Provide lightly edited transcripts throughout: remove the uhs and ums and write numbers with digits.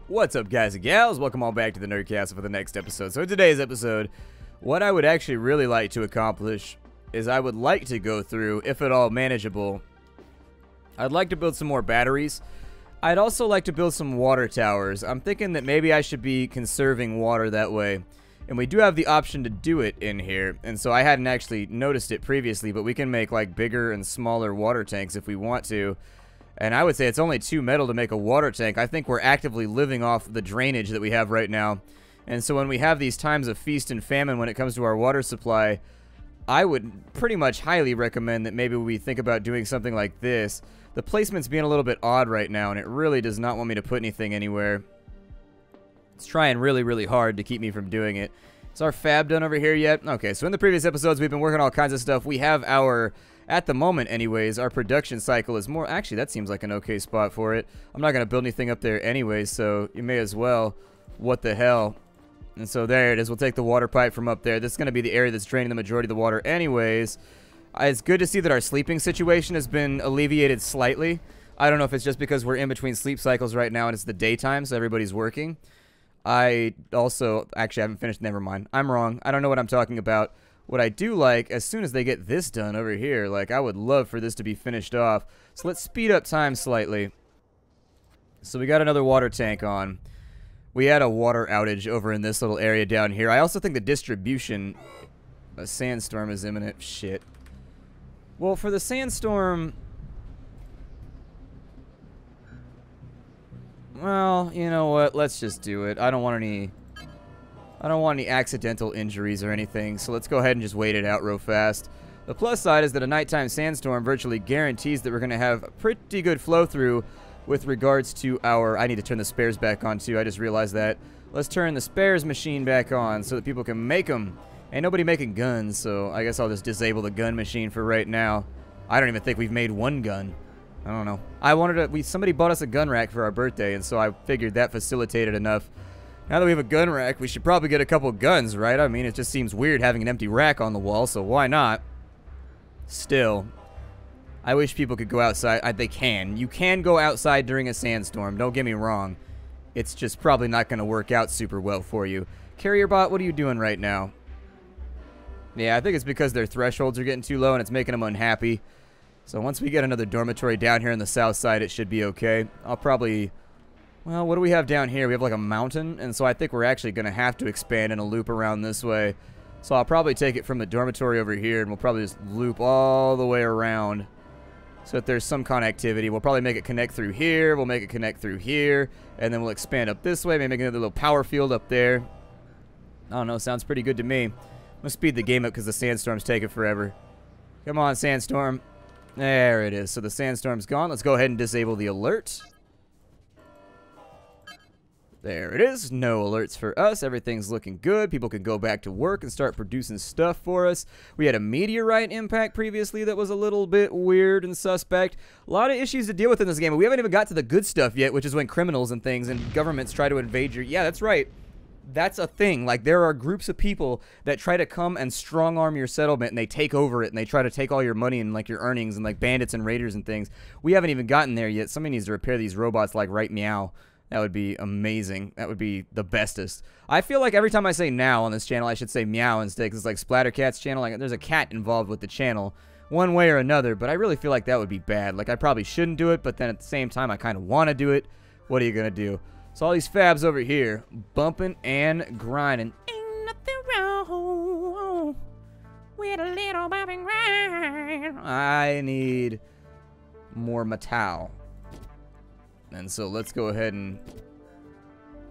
What's up, guys and gals? Welcome all back to the Nerdcast for the next episode. So in today's episode, what I would actually really like to accomplish is I would like to go through, if at all manageable, I'd like to build some more batteries. I'd also like to build some water towers. I'm thinking that maybe I should be conserving water that way. And we do have the option to do it in here. And so I hadn't actually noticed it previously, but we can make like bigger and smaller water tanks if we want to. And I would say it's only 2 metal to make a water tank. I think we're actively living off the drainage that we have right now. And so when we have these times of feast and famine when it comes to our water supply, I would pretty much highly recommend that maybe we think about doing something like this. The placement's being a little bit odd right now, and it really does not want me to put anything anywhere. It's trying really, really hard to keep me from doing it. Is our fab done over here yet? Okay, so in the previous episodes, we've been working on all kinds of stuff. We have our, at the moment anyways, our production cycle is more, actually that seems like an okay spot for it. I'm not going to build anything up there anyways, so you may as well. What the hell? And so there it is. We'll take the water pipe from up there. This is going to be the area that's draining the majority of the water anyways. It's good to see that our sleeping situation has been alleviated slightly. I don't know if it's just because we're in between sleep cycles right now and it's the daytime, so everybody's working. I also, actually I haven't finished, never mind. I'm wrong. I don't know what I'm talking about. What I do like, as soon as they get this done over here, like I would love for this to be finished off. So let's speed up time slightly. So we got another water tank on. We had a water outage over in this little area down here. I also think the distribution, a sandstorm is imminent. Shit. Well, for the sandstorm, well, you know what? Let's just do it. I don't want any accidental injuries or anything, so let's go ahead and just wait it out real fast. The plus side is that a nighttime sandstorm virtually guarantees that we're going to have a pretty good flow through with regards to our... I need to turn the spares back on too. I just realized that. Let's turn the spares machine back on so that people can make them. Ain't nobody making guns, so I guess I'll just disable the gun machine for right now. I don't even think we've made one gun. I don't know. I wanted to... somebody bought us a gun rack for our birthday, and so I figured that facilitated enough. Now that we have a gun rack, we should probably get a couple guns, right? I mean, it just seems weird having an empty rack on the wall, so why not? Still, I wish people could go outside. They can. You can go outside during a sandstorm, don't get me wrong. It's just probably not going to work out super well for you. Carrier bot, what are you doing right now? Yeah, I think it's because their thresholds are getting too low and it's making them unhappy. So once we get another dormitory down here on the south side, it should be okay. I'll probably... Well, what do we have down here? We have like a mountain, and so I think we're actually going to have to expand in a loop around this way. So I'll probably take it from the dormitory over here, and we'll probably just loop all the way around so that there's some connectivity. We'll probably make it connect through here, we'll make it connect through here, and then we'll expand up this way, maybe make another little power field up there. I don't know, sounds pretty good to me. I'm going to speed the game up because the sandstorm's taking forever. Come on, sandstorm. There it is. So the sandstorm's gone. Let's go ahead and disable the alert. There it is. No alerts for us. Everything's looking good. People can go back to work and start producing stuff for us. We had a meteorite impact previously that was a little bit weird and suspect. A lot of issues to deal with in this game. We haven't even got to the good stuff yet, which is when criminals and things and governments try to invade your... Yeah, that's right. That's a thing. Like, there are groups of people that try to come and strong-arm your settlement, and they take over it, and they try to take all your money and, like, your earnings, and, like, bandits and raiders and things. We haven't even gotten there yet. Somebody needs to repair these robots, like, right meow. That would be amazing. That would be the bestest. I feel like every time I say now on this channel, I should say meow instead, because it's like Splattercat's channel. Like, there's a cat involved with the channel, one way or another, but I really feel like that would be bad. Like, I probably shouldn't do it, but then at the same time, I kind of want to do it. What are you going to do? So all these fabs over here, bumping and grinding. Ain't nothing wrong with a little bump and grind. I need more metal. And so let's go ahead and...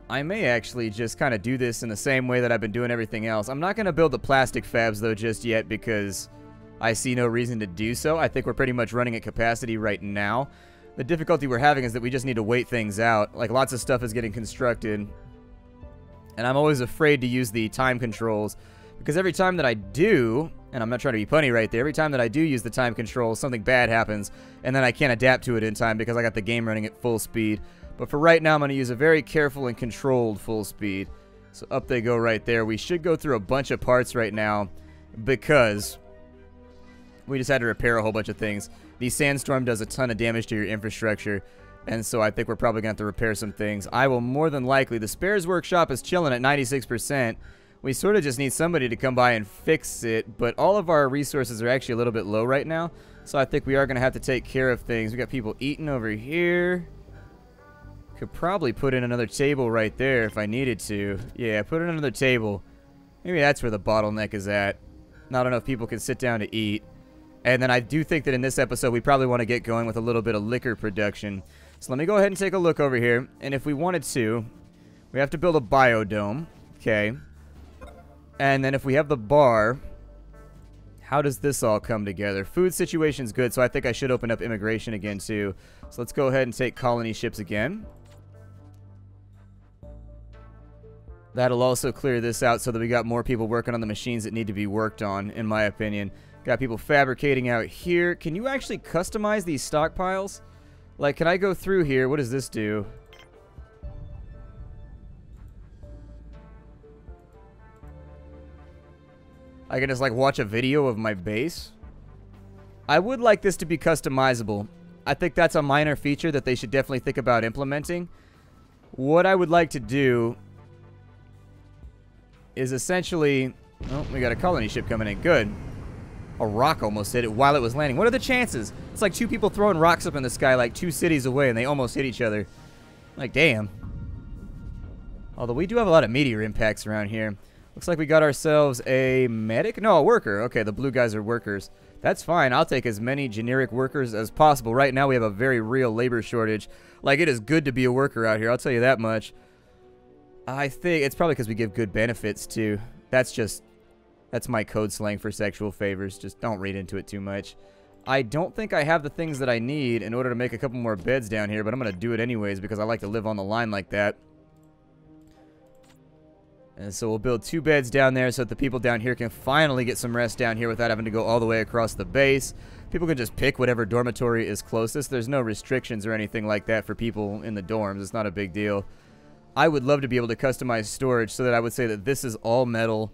I may actually just kind of do this in the same way that I've been doing everything else. I'm not going to build the plastic fabs, though, just yet because I see no reason to do so. I think we're pretty much running at capacity right now. The difficulty we're having is that we just need to wait things out. Like, lots of stuff is getting constructed. And I'm always afraid to use the time controls. Because every time that I do, and I'm not trying to be punny right there, every time that I do use the time controls, something bad happens. And then I can't adapt to it in time because I got the game running at full speed. But for right now, I'm going to use a very careful and controlled full speed. So up they go right there. We should go through a bunch of parts right now because we just had to repair a whole bunch of things. The sandstorm does a ton of damage to your infrastructure. And so I think we're probably going to have to repair some things. I will more than likely... The spares workshop is chilling at 96%. We sort of just need somebody to come by and fix it. But all of our resources are actually a little bit low right now. So I think we are going to have to take care of things. We got people eating over here. Could probably put in another table right there if I needed to. Yeah, put in another table. Maybe that's where the bottleneck is at. Not enough people can sit down to eat. And then I do think that in this episode we probably want to get going with a little bit of liquor production. So let me go ahead and take a look over here. And if we wanted to, we have to build a biodome. Okay. And then if we have the bar, how does this all come together? Food situation's good, so I think I should open up immigration again too. So let's go ahead and take colony ships again. That'll also clear this out so that we got more people working on the machines that need to be worked on, in my opinion. Got people fabricating out here. Can you actually customize these stockpiles? Like, can I go through here? What does this do? I can just, like, watch a video of my base. I would like this to be customizable. I think that's a minor feature that they should definitely think about implementing. What I would like to do is essentially... Oh, we got a colony ship coming in. Good. A rock almost hit it while it was landing. What are the chances? It's like two people throwing rocks up in the sky like 2 cities away and they almost hit each other. Like, damn. Although we do have a lot of meteor impacts around here. Looks like we got ourselves a medic? No, a worker. Okay, the blue guys are workers. That's fine. I'll take as many generic workers as possible. Right now we have a very real labor shortage. Like, it is good to be a worker out here. I'll tell you that much. I think it's probably because we give good benefits, too. That's my code slang for sexual favors. Just don't read into it too much. I don't think I have the things that I need in order to make a couple more beds down here, but I'm going to do it anyways because I like to live on the line like that. And so we'll build 2 beds down there so that the people down here can finally get some rest down here without having to go all the way across the base. People can just pick whatever dormitory is closest. There's no restrictions or anything like that for people in the dorms. It's not a big deal. I would love to be able to customize storage so that I would say that this is all metal.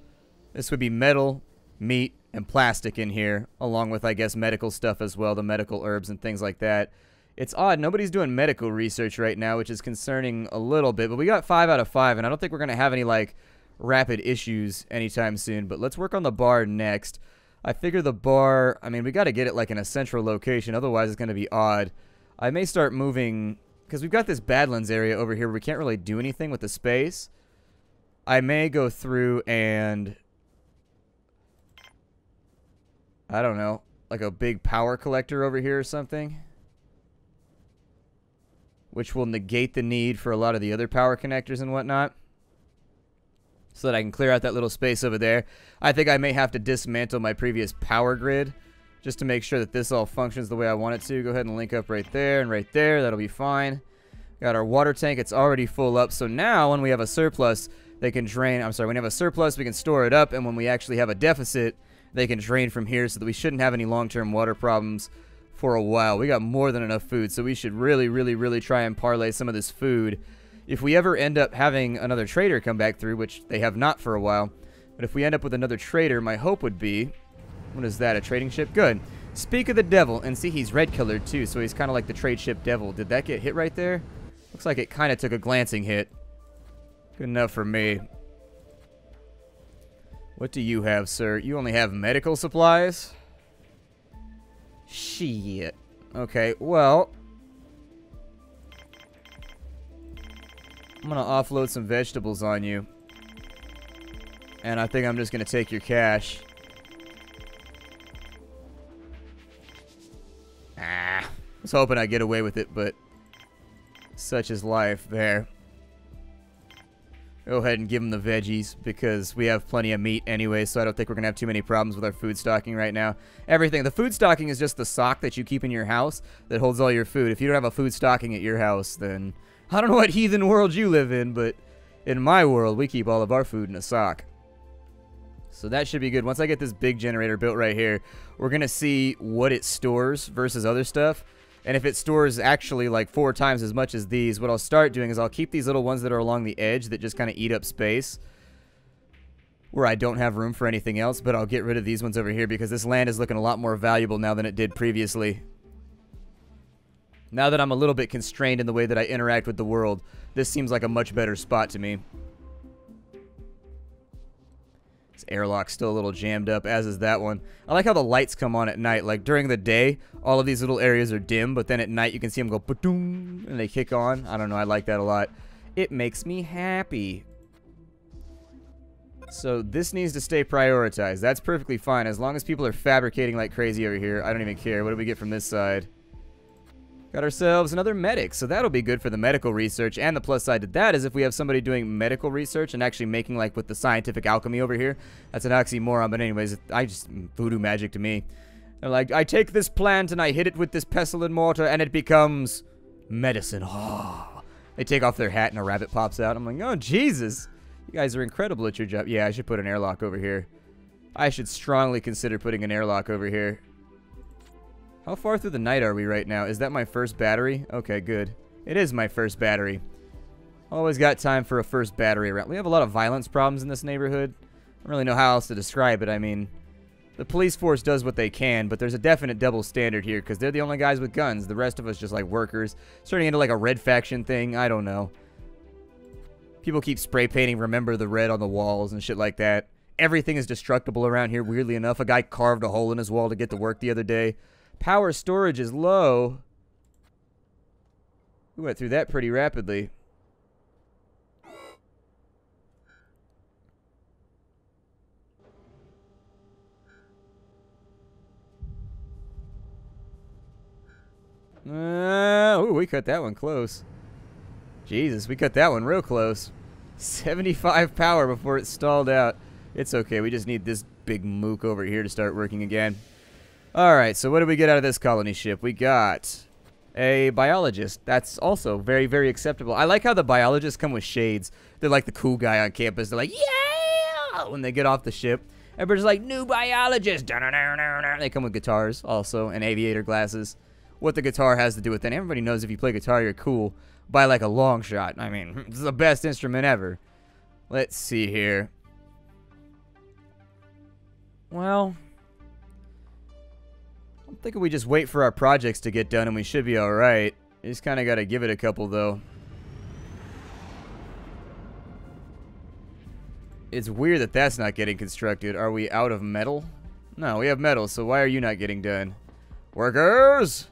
This would be metal, meat, and plastic in here, along with, I guess, medical stuff as well, the medical herbs and things like that. It's odd. Nobody's doing medical research right now, which is concerning a little bit, but we got 5 out of 5, and I don't think we're going to have any, like, rapid issues anytime soon. But let's work on the bar next. I figure the bar, I mean, we got to get it, like, in a central location, otherwise it's going to be odd. I may start moving, because we've got this Badlands area over here where we can't really do anything with the space. I may go through and... I don't know, like a big power collector over here or something, which will negate the need for a lot of the other power connectors and whatnot, so that I can clear out that little space over there. I think I may have to dismantle my previous power grid just to make sure that this all functions the way I want it to. Go ahead and link up right there and right there. That'll be fine. Got our water tank. It's already full up. So now when we have a surplus, they can drain. I'm sorry, when we have a surplus, we can store it up. And when we actually have a deficit, they can drain from here so that we shouldn't have any long-term water problems for a while. We got more than enough food, so we should really try and parlay some of this food. If we ever end up having another trader come back through, which they have not for a while, but if we end up with another trader, my hope would be... What is that, a trading ship? Good. Speak of the devil, and see, he's red-colored too, so he's kind of like the trade ship devil. Did that get hit right there? Looks like it kind of took a glancing hit. Good enough for me. What do you have, sir? You only have medical supplies? Shit. Okay, well... I'm gonna offload some vegetables on you. And I think I'm just gonna take your cash. I was hoping I'd get away with it, but... such is life. There. Go ahead and give them the veggies, because we have plenty of meat anyway, so I don't think we're going to have too many problems with our food stocking right now. Everything. The food stocking is just the sock that you keep in your house that holds all your food. If you don't have a food stocking at your house, then I don't know what heathen world you live in, but in my world, we keep all of our food in a sock. So that should be good. Once I get this big generator built right here, we're going to see what it stores versus other stuff. And if it stores actually like 4 times as much as these, what I'll start doing is I'll keep these little ones that are along the edge that just kind of eat up space where I don't have room for anything else, but I'll get rid of these ones over here because this land is looking a lot more valuable now than it did previously. Now that I'm a little bit constrained in the way that I interact with the world, this seems like a much better spot to me. This airlock's still a little jammed up, as is that one. I like how the lights come on at night. Like, during the day, all of these little areas are dim, but then at night you can see them go ba-doom, and they kick on. I don't know, I like that a lot. It makes me happy. So this needs to stay prioritized. That's perfectly fine. As long as people are fabricating like crazy over here, I don't even care. What do we get from this side? Got ourselves another medic, so that'll be good for the medical research. And the plus side to that is if we have somebody doing medical research and actually making, like, with the scientific alchemy over here. That's an oxymoron, but anyways, voodoo magic to me. They're like, I take this plant and I hit it with this pestle and mortar and it becomes medicine. Oh. They take off their hat and a rabbit pops out. I'm like, oh, Jesus. You guys are incredible at your job. Yeah, I should put an airlock over here. I should strongly consider putting an airlock over here. How far through the night are we right now? Is that my first battery? Okay, good. It is my first battery. Always got time for a first battery around. We have a lot of violence problems in this neighborhood. I don't really know how else to describe it. I mean, the police force does what they can, but there's a definite double standard here because they're the only guys with guns. The rest of us just like workers. It's turning into like a red faction thing. I don't know. People keep spray painting Remember the Red on the walls and shit like that. Everything is destructible around here, weirdly enough. A guy carved a hole in his wall to get to work the other day. Power storage is low. We went through that pretty rapidly. Ooh, we cut that one close. Jesus, we cut that one real close. 75 power before it stalled out. It's okay, we just need this big mook over here to start working again. Alright, so what do we get out of this colony ship? We got a biologist. That's also very, very acceptable. I like how the biologists come with shades. They're like the cool guy on campus. They're like, yeah! When they get off the ship. Everybody's like, new biologist! They come with guitars also, and aviator glasses. What the guitar has to do with that. Everybody knows if you play guitar, you're cool. By like a long shot. I mean, it's the best instrument ever. Let's see here. Well, I'm thinking we just wait for our projects to get done and we should be alright. You just kind of got to give it a couple, though. It's weird that that's not getting constructed. Are we out of metal? No, we have metal, so why are you not getting done? Workers!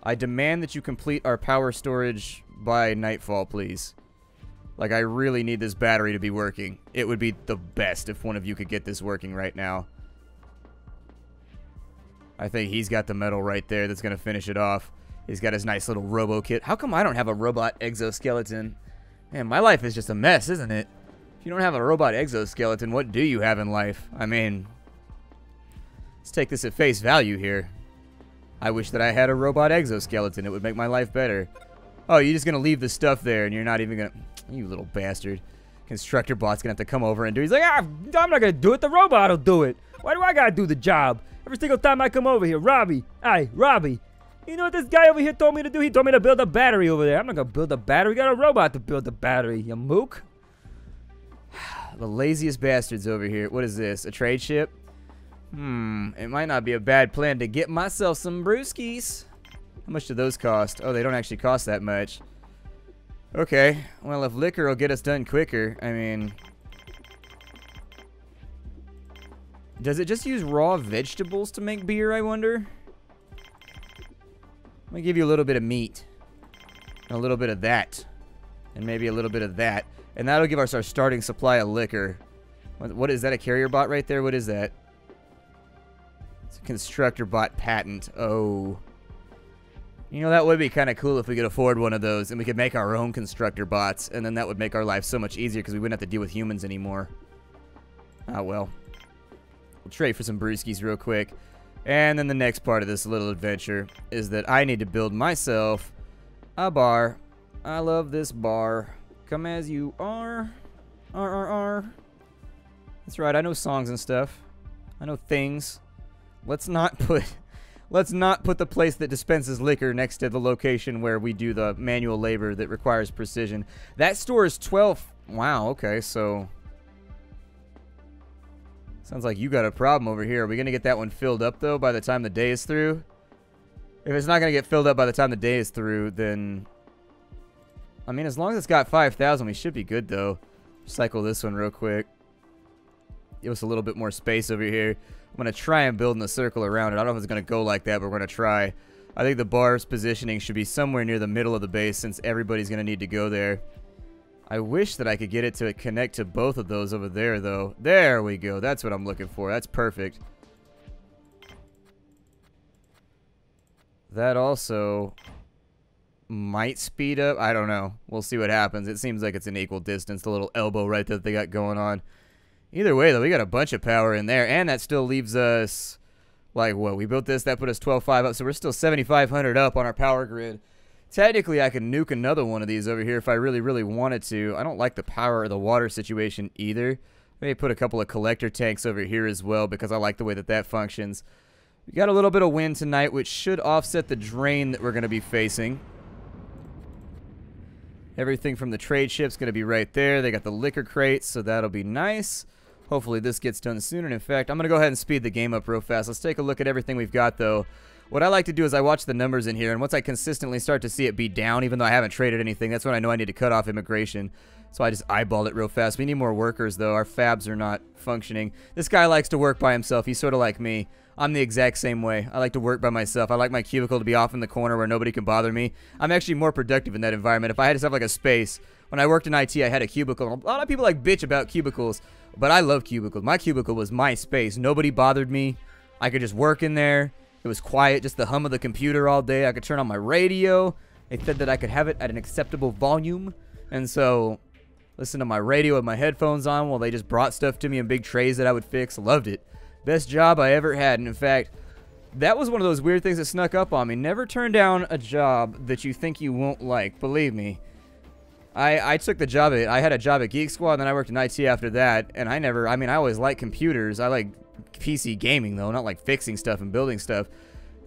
I demand that you complete our power storage by nightfall, please. Like, I really need this battery to be working. It would be the best if one of you could get this working right now. I think he's got the metal right there that's going to finish it off. He's got his nice little robo kit. How come I don't have a robot exoskeleton? Man, my life is just a mess, isn't it? If you don't have a robot exoskeleton, what do you have in life? I mean, let's take this at face value here. I wish that I had a robot exoskeleton. It would make my life better. Oh, you're just going to leave the stuff there and you're not even going to... You little bastard. Constructor bot's going to have to come over and do it. He's like, I'm not going to do it. The robot will do it. Why do I got to do the job? Every single time I come over here. Robbie. Hey, Robbie. You know what this guy over here told me to do? He told me to build a battery over there. I'm not going to build a battery. We got a robot to build the battery, you mook. The laziest bastards over here. What is this? A trade ship? It might not be a bad plan to get myself some brewskis. How much do those cost? Oh, they don't actually cost that much. Okay. Well, if liquor will get us done quicker, I mean... Does it just use raw vegetables to make beer, I wonder? Let me give you a little bit of meat. And a little bit of that. And maybe a little bit of that. And that'll give us our starting supply of liquor. What is that, a carrier bot right there? What is that? It's a constructor bot patent. Oh. You know, that would be kind of cool if we could afford one of those and we could make our own constructor bots. And then that would make our life so much easier because we wouldn't have to deal with humans anymore. Ah, well. We'll trade for some brewskis real quick. And then the next part of this little adventure is that I need to build myself a bar. I love this bar. Come as you are. That's right, I know songs and stuff. I know things. Let's not put the place that dispenses liquor next to the location where we do the manual labor that requires precision. That store is 12. Wow, okay, so sounds like you got a problem over here. Are we going to get that one filled up, though, by the time the day is through? If it's not going to get filled up by the time the day is through, then... I mean, as long as it's got 5,000, we should be good, though. Cycle this one real quick. Give us a little bit more space over here. I'm going to try and build in a circle around it. I don't know if it's going to go like that, but we're going to try. I think the bar's positioning should be somewhere near the middle of the base since everybody's going to need to go there. I wish that I could get it to connect to both of those over there, though. There we go. That's what I'm looking for. That's perfect. That also might speed up. I don't know. We'll see what happens. It seems like it's an equal distance. The little elbow right there that they got going on. Either way, though, we got a bunch of power in there. And that still leaves us, like, what? We built this. That put us 12,500 up. So we're still 7,500 up on our power grid. Technically, I could nuke another one of these over here if I really, really wanted to. I don't like the power or the water situation either. Maybe put a couple of collector tanks over here as well because I like the way that that functions. We got a little bit of wind tonight, which should offset the drain that we're going to be facing. Everything from the trade ship's going to be right there. They got the liquor crates, so that'll be nice. Hopefully this gets done sooner. And in fact, I'm going to go ahead and speed the game up real fast. Let's take a look at everything we've got, though. What I like to do is I watch the numbers in here, and once I consistently start to see it be down, even though I haven't traded anything, that's when I know I need to cut off immigration. So I just eyeball it real fast. We need more workers, though. Our fabs are not functioning. This guy likes to work by himself. He's sort of like me. I'm the exact same way. I like to work by myself. I like my cubicle to be off in the corner where nobody can bother me. I'm actually more productive in that environment. If I had to have like a space, when I worked in IT, I had a cubicle. A lot of people like bitch about cubicles, but I love cubicles. My cubicle was my space. Nobody bothered me. I could just work in there. It was quiet, just the hum of the computer all day. I could turn on my radio. They said that I could have it at an acceptable volume. And so, listen to my radio with my headphones on while they just brought stuff to me in big trays that I would fix. Loved it. Best job I ever had. And in fact, that was one of those weird things that snuck up on me. Never turn down a job that you think you won't like. Believe me. I took the job I had a job at Geek Squad, and then I worked in IT after that. And I always liked computers. I like PC gaming, though, not like fixing stuff and building stuff.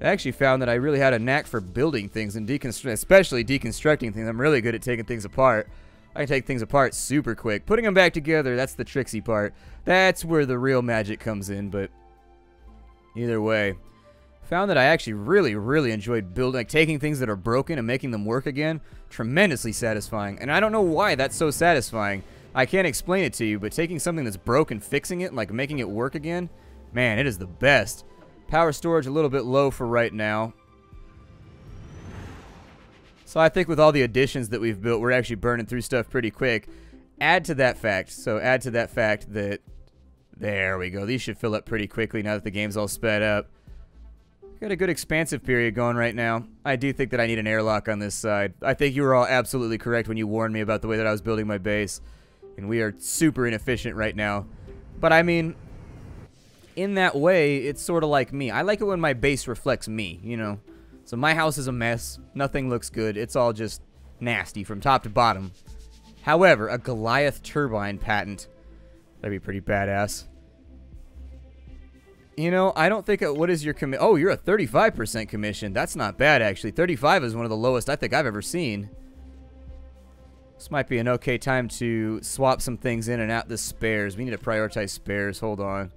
I actually found that I really had a knack for building things and especially deconstructing things. I'm really good at taking things apart. I can take things apart super quick. Putting them back together, that's the tricksy part. That's where the real magic comes in, but either way. Found that I actually really, really enjoyed building, like taking things that are broken and making them work again. Tremendously satisfying. And I don't know why that's so satisfying. I can't explain it to you, but taking something that's broken, fixing it, and like making it work again, man, it is the best. Power storage a little bit low for right now. So I think with all the additions that we've built, we're actually burning through stuff pretty quick. Add to that fact that, there we go. These should fill up pretty quickly now that the game's all sped up. Got a good expansive period going right now. I do think that I need an airlock on this side. I think you were all absolutely correct when you warned me about the way that I was building my base. And we are super inefficient right now. But I mean, in that way, it's sort of like me. I like it when my base reflects me, you know. So my house is a mess. Nothing looks good. It's all just nasty from top to bottom. However, a Goliath turbine patent. That'd be pretty badass. You know, I don't think... what is your commission? Oh, you're a 35% commission. That's not bad, actually. 35 is one of the lowest I think I've ever seen. This might be an okay time to swap some things in and out the spares. We need to prioritize spares. Hold on.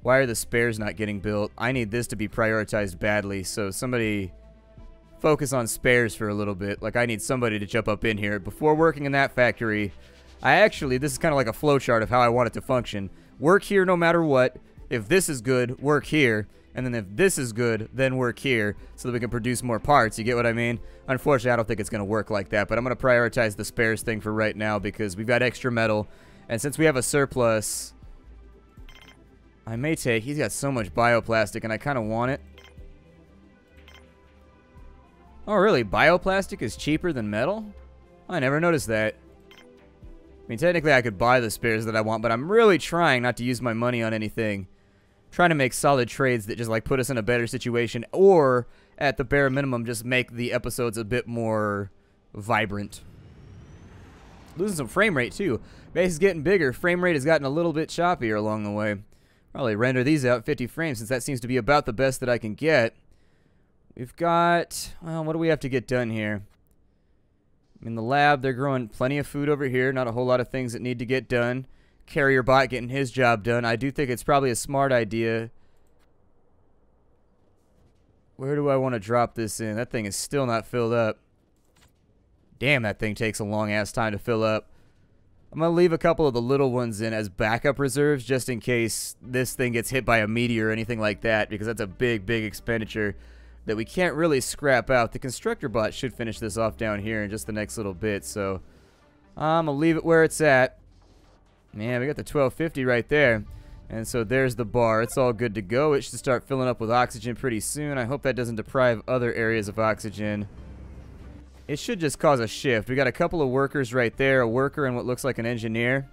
Why are the spares not getting built? I need this to be prioritized badly, so somebody focus on spares for a little bit. Like, I need somebody to jump up in here. Before working in that factory, this is kind of like a flowchart of how I want it to function. Work here no matter what. If this is good, work here. And then if this is good, then work here so that we can produce more parts. You get what I mean? Unfortunately, I don't think it's going to work like that, but I'm going to prioritize the spares thing for right now because we've got extra metal. And since we have a surplus... I may take... He's got so much bioplastic, and I kind of want it. Oh, really? Bioplastic is cheaper than metal? I never noticed that. I mean, technically, I could buy the spares that I want, but I'm really trying not to use my money on anything. Trying to make solid trades that just, like, put us in a better situation, or, at the bare minimum, just make the episodes a bit more vibrant. Losing some frame rate, too. Base is getting bigger. Frame rate has gotten a little bit choppier along the way. Probably render these out 50 frames since that seems to be about the best that I can get. We've got... Well, what do we have to get done here? In the lab, they're growing plenty of food over here. Not a whole lot of things that need to get done. Carrier bot getting his job done. I do think it's probably a smart idea. Where do I want to drop this in? That thing is still not filled up. Damn, that thing takes a long-ass time to fill up. I'm going to leave a couple of the little ones in as backup reserves just in case this thing gets hit by a meteor or anything like that, because that's a big, big expenditure that we can't really scrap out. The constructor bot should finish this off down here in just the next little bit, so I'm going to leave it where it's at. Man, we got the 1250 right there. And so there's the bar. It's all good to go. It should start filling up with oxygen pretty soon. I hope that doesn't deprive other areas of oxygen. It should just cause a shift. We got a couple of workers right there. A worker and what looks like an engineer.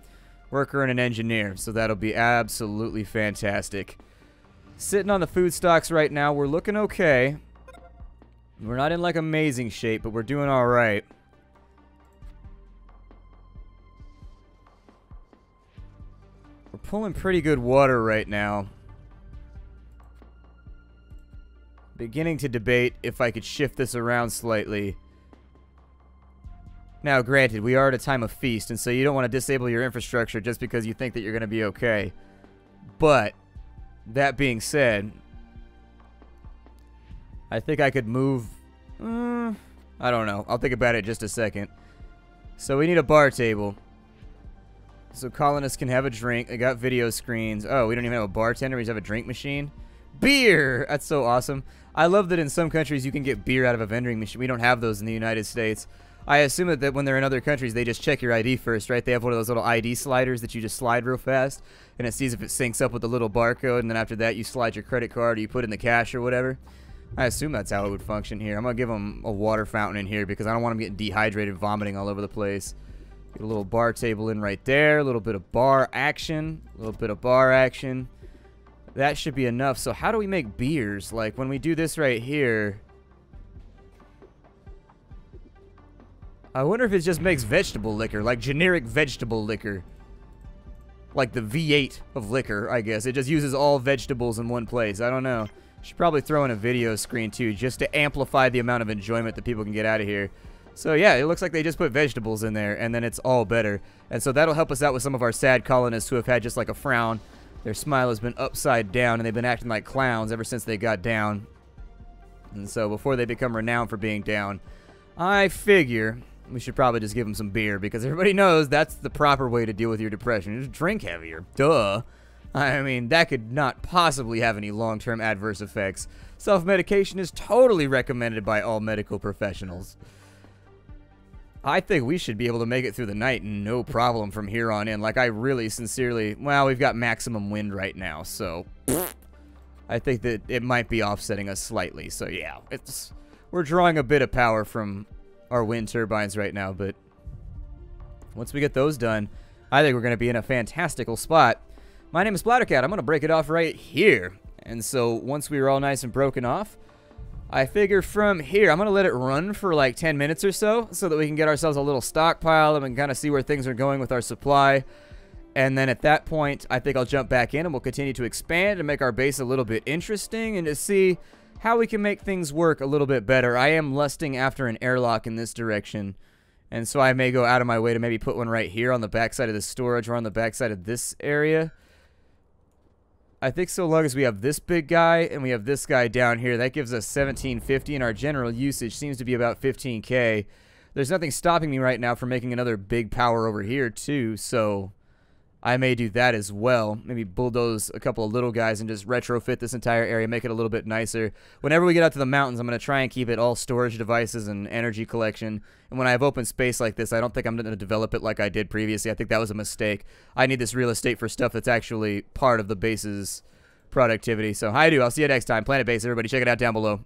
Worker and an engineer. So that'll be absolutely fantastic. Sitting on the food stocks right now. We're looking okay. We're not in like amazing shape, but we're doing all right. We're pulling pretty good water right now. Beginning to debate if I could shift this around slightly. Now, granted, we are at a time of feast, and so you don't want to disable your infrastructure just because you think that you're going to be okay. But, that being said, I think I could move... I don't know. I'll think about it in just a second. So we need a bar table. So colonists can have a drink. They got video screens. Oh, we don't even have a bartender. We just have a drink machine. Beer! That's so awesome. I love that in some countries you can get beer out of a vending machine. We don't have those in the United States. I assume that when they're in other countries, they just check your ID first, right? They have one of those little ID sliders that you just slide real fast, and it sees if it syncs up with the little barcode, and then after that, you slide your credit card, or you put in the cash or whatever. I assume that's how it would function here. I'm going to give them a water fountain in here because I don't want them getting dehydrated, vomiting all over the place. Get a little bar table in right there, a little bit of bar action, a little bit of bar action. That should be enough. So how do we make beers? Like, when we do this right here... I wonder if it just makes vegetable liquor, like generic vegetable liquor. Like the V8 of liquor, I guess. It just uses all vegetables in one place. I don't know. Should probably throw in a video screen too, just to amplify the amount of enjoyment that people can get out of here. So yeah, it looks like they just put vegetables in there, and then it's all better. And so that'll help us out with some of our sad colonists who have had just like a frown. Their smile has been upside down, and they've been acting like clowns ever since they got down. And so before they become renowned for being down, I figure... we should probably just give them some beer, because everybody knows that's the proper way to deal with your depression. Just drink heavier. Duh. I mean, that could not possibly have any long-term adverse effects. Self-medication is totally recommended by all medical professionals. I think we should be able to make it through the night no problem from here on in. Like, I really sincerely... well, we've got maximum wind right now, so... I think that it might be offsetting us slightly. So, yeah. We're drawing a bit of power from... our wind turbines right now, but once we get those done, I think we're going to be in a fantastical spot. My name is Splattercat. I'm going to break it off right here. And so once we are all nice and broken off, I figure from here, I'm going to let it run for like 10 minutes or so that we can get ourselves a little stockpile and we can kind of see where things are going with our supply. And then at that point, I think I'll jump back in and we'll continue to expand and make our base a little bit interesting and to see how we can make things work a little bit better. I am lusting after an airlock in this direction, and so I may go out of my way to maybe put one right here on the backside of the storage or on the backside of this area. I think so long as we have this big guy and we have this guy down here, that gives us 1750, and our general usage seems to be about 15k. There's nothing stopping me right now from making another big power over here too, so... I may do that as well. Maybe bulldoze a couple of little guys and just retrofit this entire area, make it a little bit nicer. Whenever we get out to the mountains, I'm going to try and keep it all storage devices and energy collection. And when I have open space like this, I don't think I'm going to develop it like I did previously. I think that was a mistake. I need this real estate for stuff that's actually part of the base's productivity. So, hi, I'll see you next time. Planetbase, everybody. Check it out down below.